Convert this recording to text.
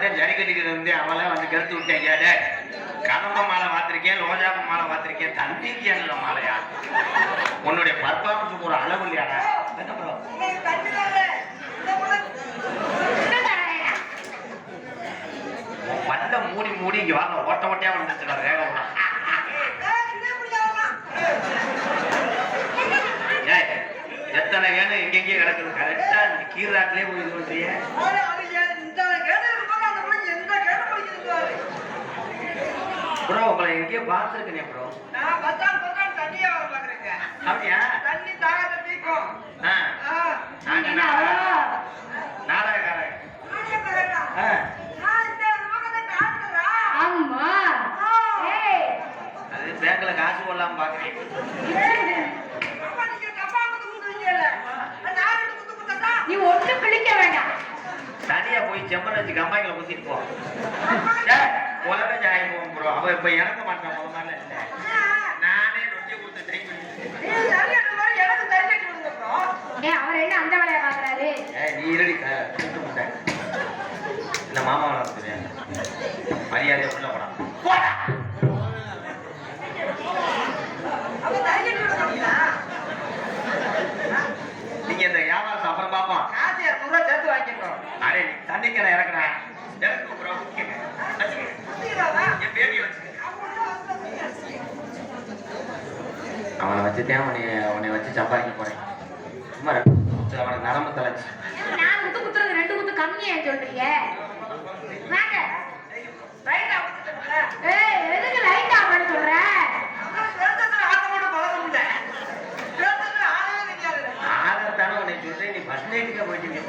ஊர்ல ஜரி கட்டிக்கிட்டு இருந்தேன், அவெல்லாம் வந்து கருத்து விட்டேன். கதம்ப மாலை பார்த்திருக்கேன், ரோஜாப்பு மாலை பார்த்திருக்கேன், தந்திக்கு என்ன மாலையா? உன்னுடைய பர்ஃபார்மன்ஸுக்கு ஒரு அளவு இல்லையாடா? என்ன ப்ரோ பல்ல மூடி மூடி இங்க வாங்க, ஓட்ட ஓட்டையா வந்துச்சு ரேக. எத்தனை கேனு எங்கெங்கே கிடக்குது, கரெக்டா கீராட்டிலே போய் இது பண்றிய. ப்ரோ உங்களை எங்கேயோ பார்த்துருக்கேனே ப்ரோ. அப்படியா? நாடகக்காரன். அது பேங்க்ல காசு போடலாம பாக்குறேன். நீ ஒண்ணு கிழிக்க வேண்டாம், தனியா போய் செம்மன் வச்சு கம்பாய்களை குத்திட்டு போ. உலக ஜாய் போகும் ப்ரோ. அவ இப்ப இறங்க மாட்டான், முத மாதிரி இல்ல. நானே ரொட்டி கொடுத்து ட்ரை அவர் என்ன அந்த வேலையை பாக்குறாரு? நீ இருடி கூட்டு முட்டை இந்த மாமா வளர்த்துறியா? மரியாதையா உள்ள போடா. நீங்க இந்த வியாபாரத்தை அப்புறம் பார்ப்போம். சேர்த்து வாங்கிக்கிறோம். அரே நீ தண்ணிக்கு நான் இறக்குறேன். அவனை வச்சுட்டேன், உன்னை வச்சு சம்பாதிக்க போறேன். சும்மா அவனுக்கு நரம்பு தலைச்சு. நான் குத்து குத்துறது 2 குத்து கம்மியா சொல்றீங்க. எதுக்கு லைட் ஆஃப் பண்ண சொல்ற? ஆளத்தானே உன்னை சொல்றேன். நீ பஸ் நைட்டுக்கா போயிட்டீங்க.